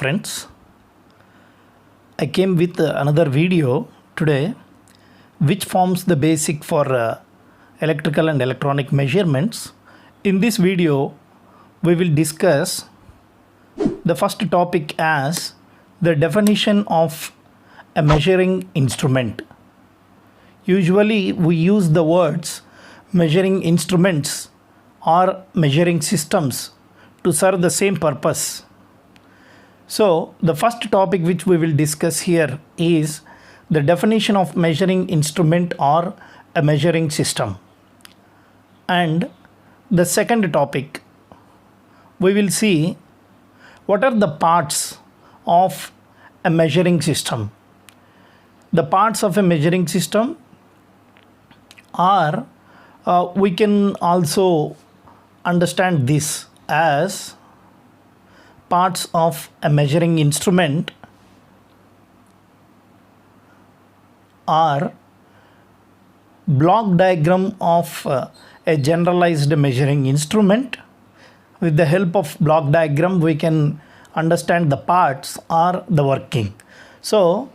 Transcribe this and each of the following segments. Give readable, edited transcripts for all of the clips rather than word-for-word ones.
friends, I came with another video today which forms the basic for electrical and electronic measurements. In this video we will discuss the first topic as the definition of a measuring instrument. Usually we use the words measuring instruments or measuring systems to serve the same purpose. So the first topic which we will discuss here is the definition of measuring instrument or a measuring system. And the second topic we will see what are the parts of a measuring system. The parts of a measuring system are we can also understand this as parts of a measuring instrument are block diagram of a generalized measuring instrument. With the help of block diagram we can understand the parts or the working. So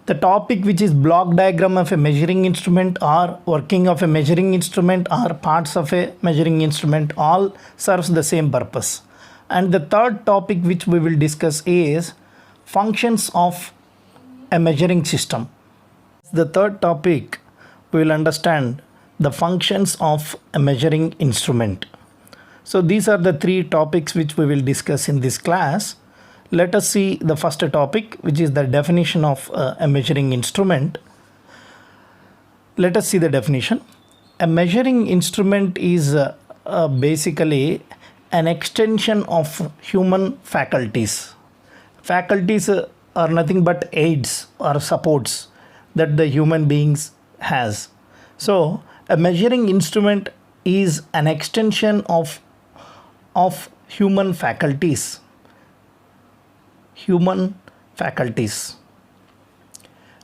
the topic which is block diagram of a measuring instrument or working of a measuring instrument or parts of a measuring instrument all serves the same purpose. And the third topic which we will discuss is functions of a measuring system. The third topic we will understand the functions of a measuring instrument. So these are the three topics which we will discuss in this class. Let us see the first topic, which is the definition of a measuring instrument. Let us see the definition. A measuring instrument is basically an extension of human faculties. Faculties are nothing but aids or supports that the human beings has. So a measuring instrument is an extension of human faculties.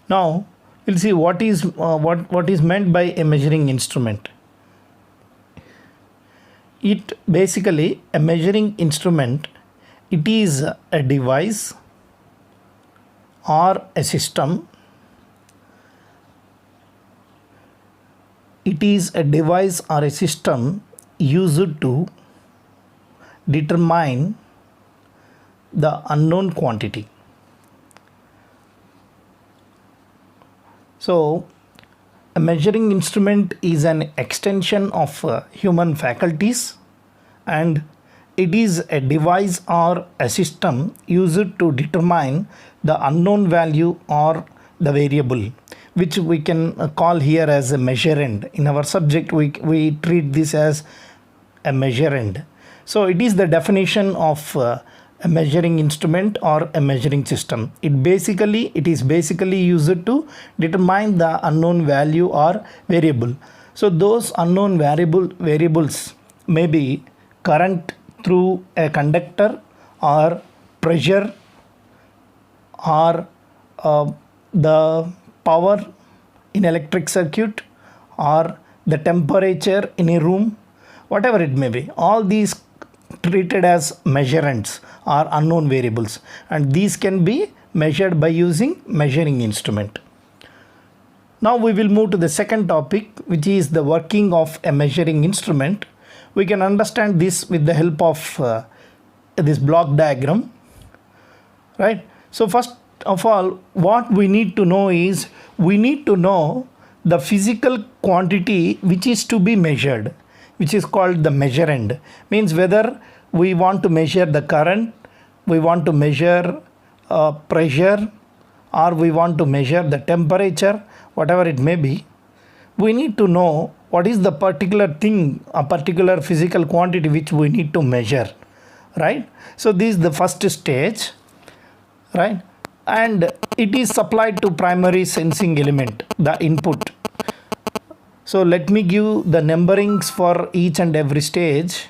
Now we'll see what is meant by a measuring instrument. It basically, a measuring instrument, it is a device or a system. It is a device or a system used to determine the unknown quantity. So a measuring instrument is an extension of human faculties, and it is a device or a system used to determine the unknown value or the variable, which we can call here as a measurand. In our subject we treat this as a measurand. So it is the definition of a measuring instrument or a measuring system. It is basically used to determine the unknown value or variable. So those unknown variables may be current through a conductor, or pressure, or the power in electric circuit, or the temperature in a room, whatever it may be. All these treated as measurands or unknown variables, and these can be measured by using measuring instrument. Now we will move to the second topic, which is the working of a measuring instrument. We can understand this with the help of this block diagram, right? So first of all, what we need to know is we need to know the physical quantity which is to be measured, which is called the measurand. Means whether we want to measure the current, we want to measure pressure, or we want to measure the temperature, whatever it may be, we need to know what is the particular thing, a particular physical quantity which we need to measure, right? So this is the first stage, right? And it is supplied to primary sensing element, the input. So let me give the numberings for each and every stage.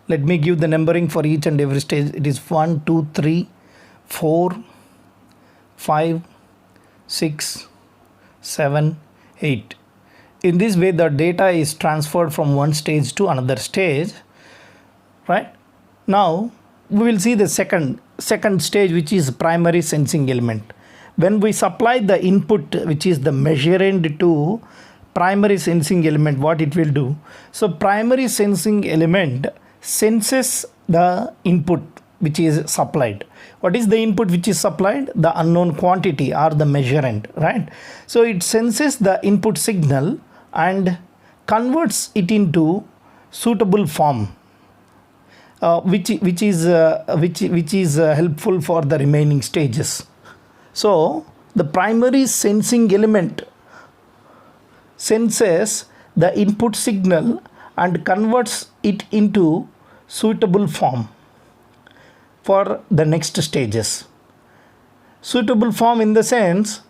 Let me give the numbering for each and every stage. It is 1, 2, 3, 4, 5, 6, 7, 8. In this way the data is transferred from one stage to another stage. right? Now we will see the second stage, which is primary sensing element. When we supply the input, which is the measurand, to primary sensing element, what it will do? So primary sensing element senses the input which is supplied. What is the input which is supplied? The unknown quantity or the measurand, right? So it senses the input signal and converts it into suitable form, which is helpful for the remaining stages. So the primary sensing element senses the input signal and converts it into suitable form for the next stages. Suitable form in the sense,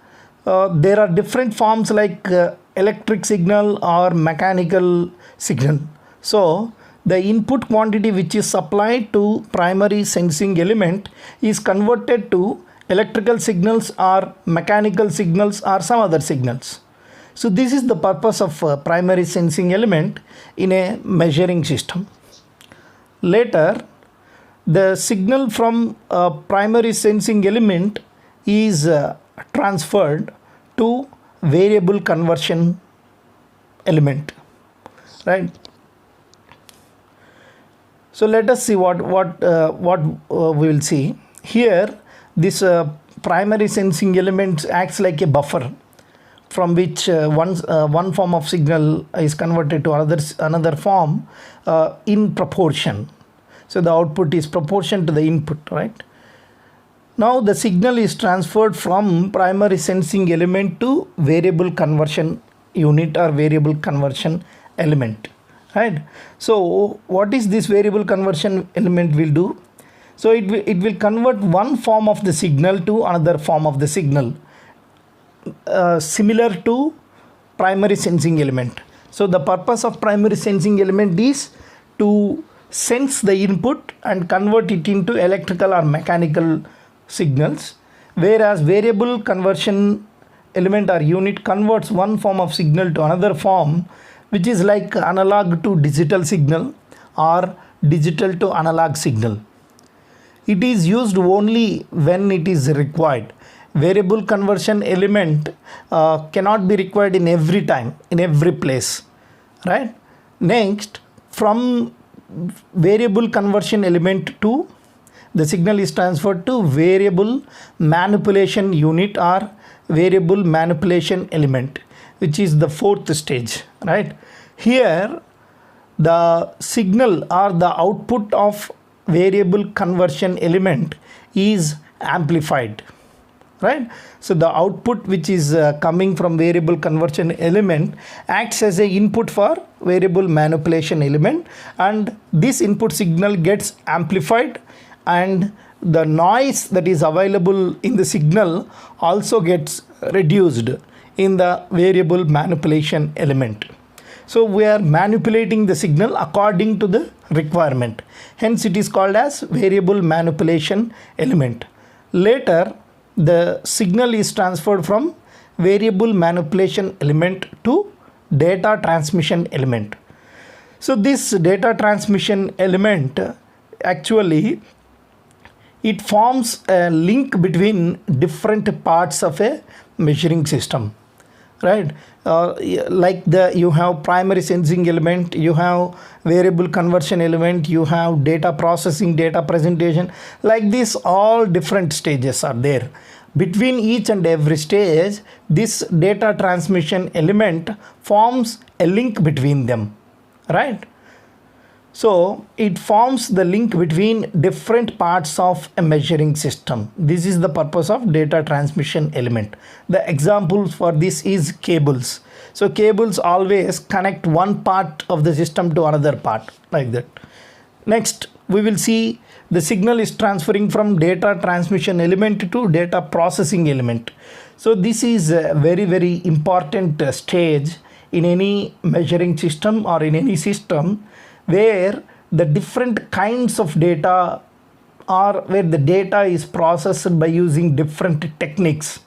there are different forms like electric signal or mechanical signal. So the input quantity which is supplied to primary sensing element is converted to electrical signals or mechanical signals or some other signals. So this is the purpose of primary sensing element in a measuring system. Later, the signal from a primary sensing element is transferred to variable conversion element, right? So let us see what we will see here. This primary sensing element acts like a buffer from which one form of signal is converted to another form in proportion. So the output is proportion to the input, right? Now the signal is transferred from primary sensing element to variable conversion unit or variable conversion element, right? So what is this variable conversion element will do? So it will convert one form of the signal to another form of the signal, similar to primary sensing element. So the purpose of primary sensing element is to sense the input and convert it into electrical or mechanical signals, whereas variable conversion element or unit converts one form of signal to another form, which is like analog to digital signal or digital to analog signal. It is used only when it is required. Variable conversion element cannot be required in every time, in every place, right? Next, from variable conversion element to the signal is transferred to variable manipulation unit or variable manipulation element, which is the fourth stage, right? Here the signal or the output of variable conversion element is amplified, right? So the output which is coming from variable conversion element acts as a input for variable manipulation element, and this input signal gets amplified, and the noise that is available in the signal also gets reduced in the variable manipulation element. So we are manipulating the signal according to the requirement. Hence it is called as variable manipulation element. Later, the signal is transferred from variable manipulation element to data transmission element. So this data transmission element actually it forms a link between different parts of a measuring system, right? Like you have primary sensing element, you have variable conversion element, you have data processing, data presentation. Like this, all different stages are there. Between each and every stage, this data transmission element forms a link between them, right? So it forms the link between different parts of a measuring system. This is the purpose of data transmission element. The examples for this is cables. So cables always connect one part of the system to another part, like that. Next, we will see the signal is transferring from data transmission element to data processing element. So this is a very, very important stage in any measuring system or in any system, where the different kinds of data or where the data is processed by using different techniques,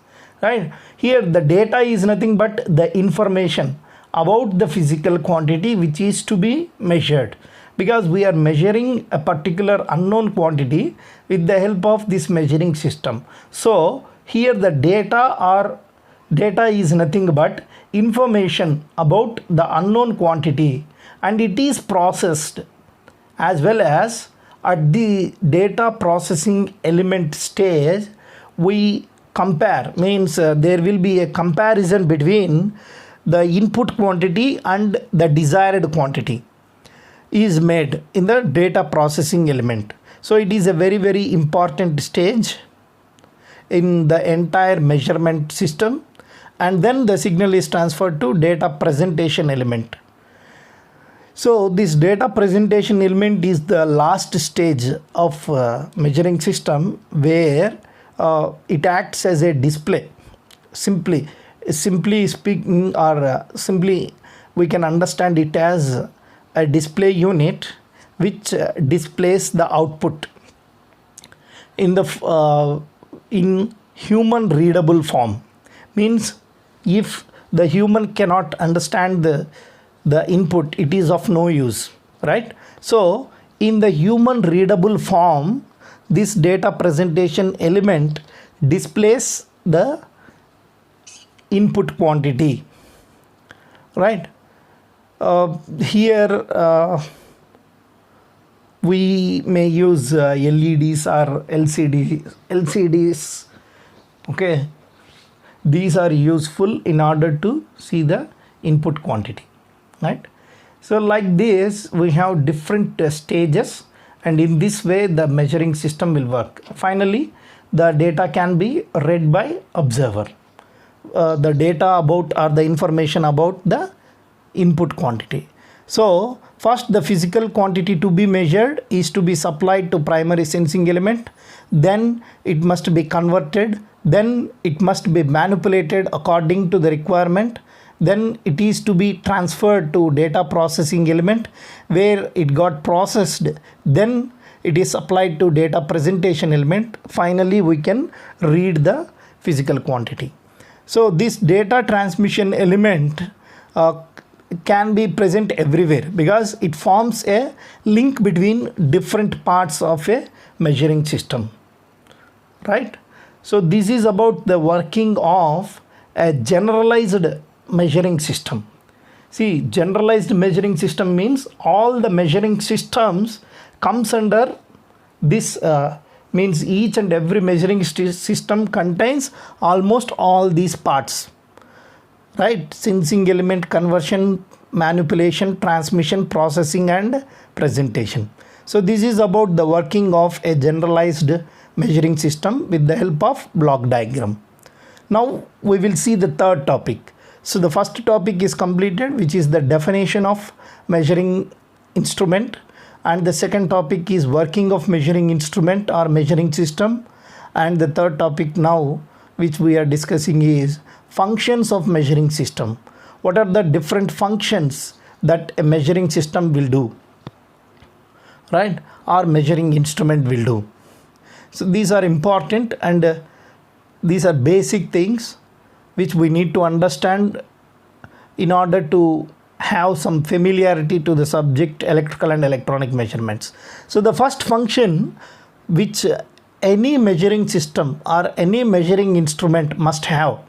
right? Here the data is nothing but the information about the physical quantity which is to be measured. because we are measuring a particular unknown quantity with the help of this measuring system. So here the data is nothing but information about the unknown quantity, and it is processed as well as at the data processing element stage we compare, means there will be a comparison between the input quantity and the desired quantity is made in the data processing element. So it is a very important stage in the entire measurement system, and then the signal is transferred to data presentation element. So this data presentation element is the last stage of measuring system, where it acts as a display. Simply speaking, or simply we can understand it as a display unit which displays the output in the in human readable form. Means if the human cannot understand the input, it is of no use, right? So in the human readable form, this data presentation element displays the input quantity, right? Here we may use LEDs or LCDs. Okay, these are useful in order to see the input quantity, right? So like this we have different stages, and in this way the measuring system will work. Finally the data can be read by observer. The data about, or the information about the input quantity. So first the physical quantity to be measured is to be supplied to primary sensing element, then it must be converted, then it must be manipulated according to the requirement, then it is to be transferred to data processing element where it got processed, then it is applied to data presentation element. Finally we can read the physical quantity. So this data transmission element can be present everywhere because it forms a link between different parts of a measuring system, right? So this is about the working of a generalized measuring system. See, generalized measuring system means all the measuring systems comes under this, means each and every measuring system contains almost all these parts, right? Sensing element, conversion, manipulation, transmission, processing and presentation. So this is about the working of a generalized measuring system with the help of block diagram. Now we will see the third topic. So the first topic is completed, which is the definition of measuring instrument, and the second topic is working of measuring instrument or measuring system, and the third topic now which we are discussing is functions of measuring system. What are the different functions that a measuring system will do, right, or measuring instrument will do? So these are important, and these are basic things which we need to understand in order to have some familiarity to the subject electrical and electronic measurements. So the first function which any measuring system or any measuring instrument must have,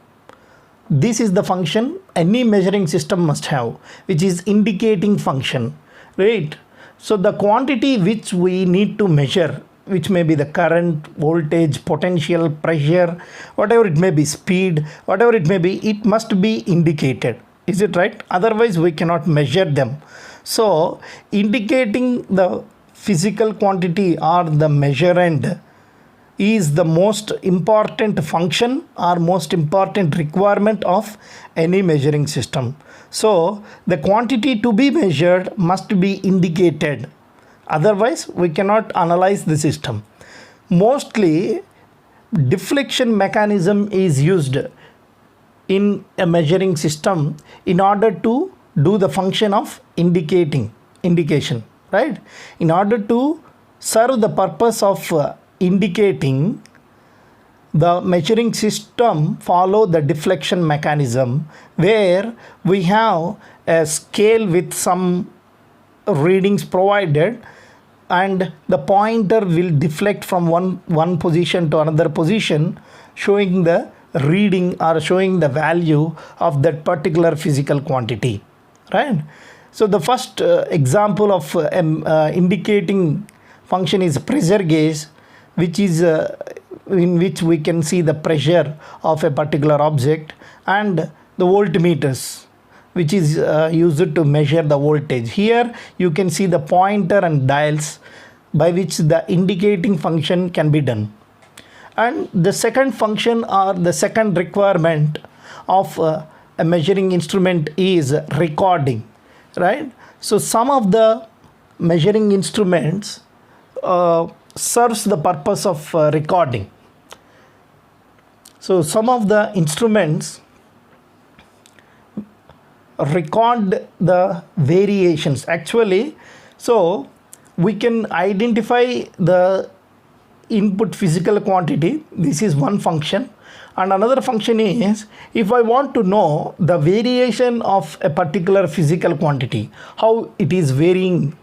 this is the function any measuring system must have, which is indicating function, right? So the quantity which we need to measure, which may be the current, voltage, potential, pressure, whatever it may be, speed, whatever it may be, it must be indicated. Is it right? Otherwise we cannot measure them. So indicating the physical quantity or the measurand is the most important function or most important requirement of any measuring system. So the quantity to be measured must be indicated. Otherwise we cannot analyze the system. Mostly deflection mechanism is used in a measuring system in order to do the function of indication, right? In order to serve the purpose of indicating, the measuring system follow the deflection mechanism where we have a scale with some readings provided, and the pointer will deflect from one position to another position, showing the reading or showing the value of that particular physical quantity, right? So the first example of indicating function is pressure gauge, which is in which we can see the pressure of a particular object, and the voltmeters, which is used to measure the voltage. Here you can see the pointer and dials by which the indicating function can be done. And the second function or the second requirement of a measuring instrument is recording, right? So some of the measuring instruments serves the purpose of recording. So some of the instruments record the variations actually. So we can identify the input physical quantity. This is one function. And another function is, if I want to know the variation of a particular physical quantity, how it is varying,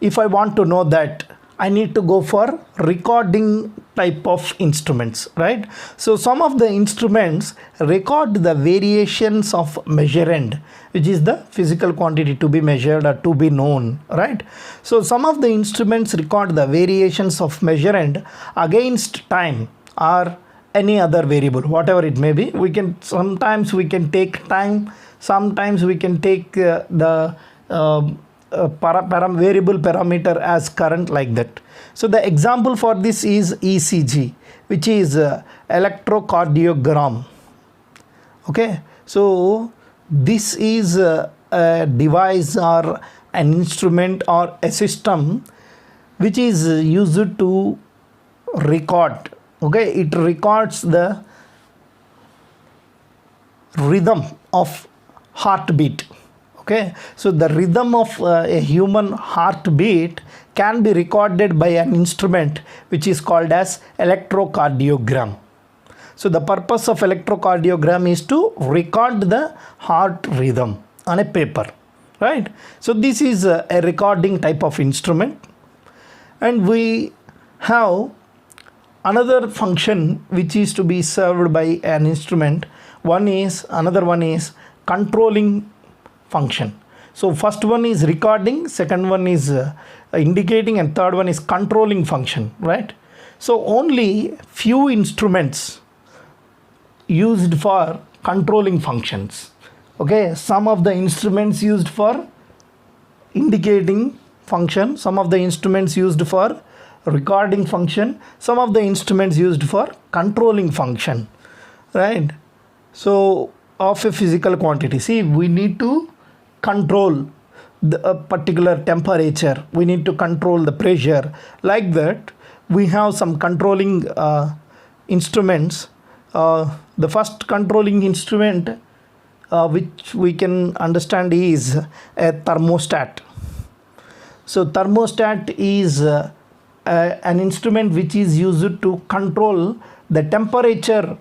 if I want to know that, I need to go for recording type of instruments, right? So some of the instruments record the variations of measurand, which is the physical quantity to be measured or to be known, right? So some of the instruments record the variations of measurand against time or any other variable, whatever it may be. Sometimes we can take time, sometimes we can take the variable parameter as current, like that. So the example for this is ECG, which is electrocardiogram. Okay, so this is a device or an instrument or a system which is used to record. Okay, it records the rhythm of heartbeat. Okay, so the rhythm of a human heartbeat can be recorded by an instrument which is called as electrocardiogram. So the purpose of electrocardiogram is to record the heart rhythm on a paper, right? So this is a recording type of instrument. And we have another function which is to be served by an instrument. Another one is controlling function. So first one is recording, second one is indicating, and third one is controlling function, right? So only few instruments used for controlling functions. Okay, some of the instruments used for indicating function, some of the instruments used for recording function, some of the instruments used for controlling function, right? So of a physical quantity, see, we need to control a particular temperature, we need to control the pressure, like that. We have some controlling instruments. The first controlling instrument which we can understand is a thermostat. So thermostat is an instrument which is used to control the temperature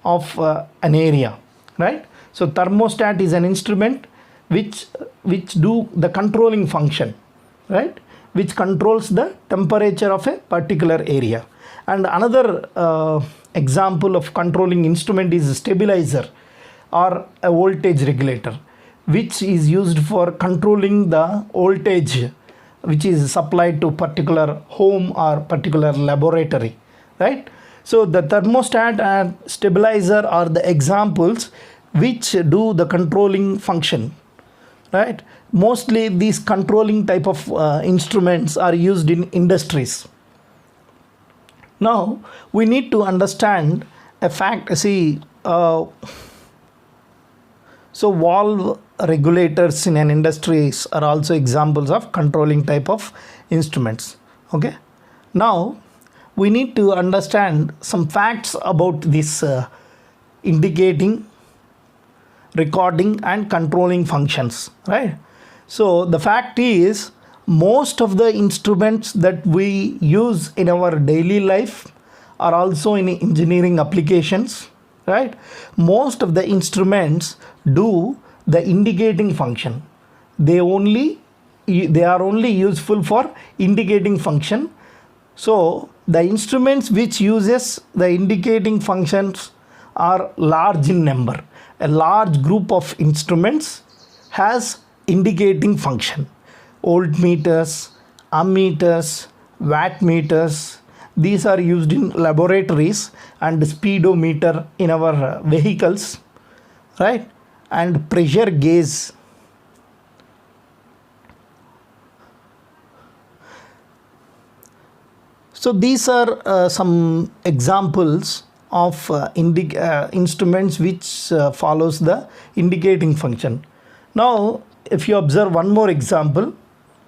of an area, right? So thermostat is an instrument which do the controlling function, right? Which controls the temperature of a particular area. And another example of controlling instrument is a stabilizer or a voltage regulator, which is used for controlling the voltage which is supplied to particular home or particular laboratory, right? So the thermostat and stabilizer are the examples which do the controlling function, right? Mostly these controlling type of instruments are used in industries. Now we need to understand a fact. See, so valve regulators in an industries are also examples of controlling type of instruments. Okay, now we need to understand some facts about this indicating, recording and controlling functions, right? So the fact is, most of the instruments that we use in our daily life are also in engineering applications, right? Most of the instruments do the indicating function. They only they are only useful for indicating function. So the instruments which uses the indicating functions are large in number. A large group of instruments has indicating function. Voltmeters, ammeters, wattmeters, these are used in laboratories, and speedometer in our vehicles, right? And pressure gauge. So these are some examples of instruments which follows the indicating function. Now if you observe one more example,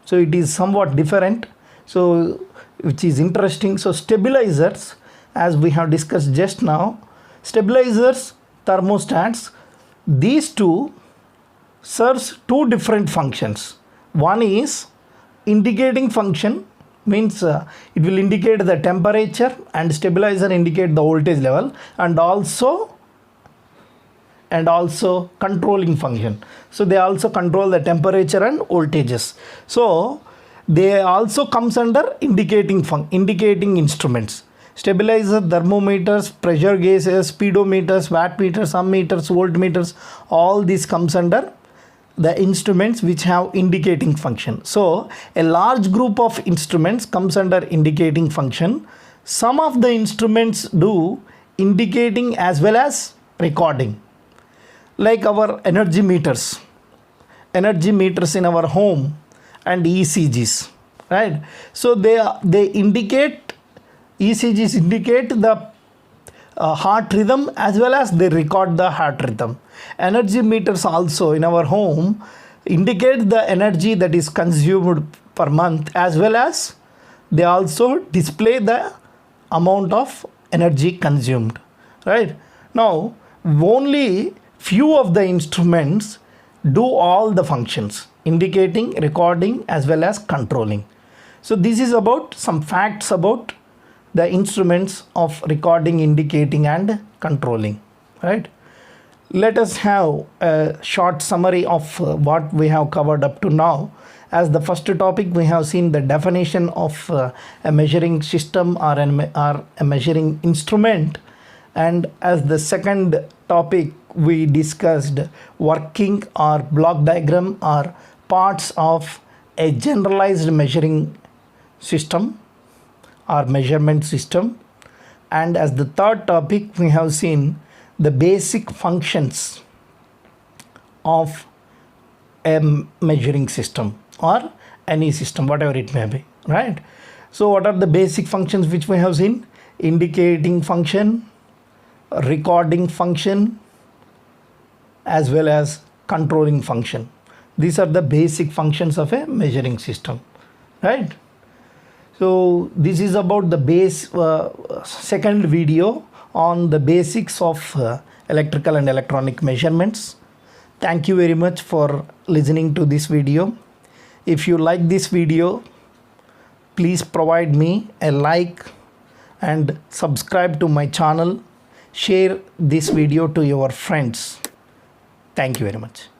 so it is somewhat different, so which is interesting. So stabilizers, as we have discussed just now, stabilizers, thermostats, these two serves two different functions. One is indicating function, means it will indicate the temperature, and stabilizer indicate the voltage level, and also controlling function. So they also control the temperature and voltages. So they also comes under indicating instruments. Stabilizer, thermometers, pressure gauges, speedometers, wattmeters, ammeters, voltmeters, all these comes under the instruments which have indicating function. So a large group of instruments comes under indicating function. Some of the instruments do indicating as well as recording, like our energy meters in our home, and ECGs, right? So they indicate, ECGs indicate the heart rhythm as well as they record the heart rhythm. Energy meters also in our home indicate the energy that is consumed per month, as well as they also display the amount of energy consumed, right? Now only few of the instruments do all the functions: indicating, recording, as well as controlling. So this is about some facts about the instruments of recording, indicating, and controlling, right? Let us have a short summary of what we have covered up to now. As the first topic, we have seen the definition of a measuring system or a measuring instrument, and as the second topic, we discussed working or block diagram or parts of a generalized measuring system or measurement system. And as the third topic, we have seen the basic functions of a measuring system or any system, whatever it may be, right? So what are the basic functions which we have seen? Indicating function, recording function, as well as controlling function. These are the basic functions of a measuring system, right? So this is about the second video on the basics of electrical and electronic measurements. Thank you very much for listening to this video. If you like this video, please provide me a like and subscribe to my channel. Share this video to your friends. Thank you very much.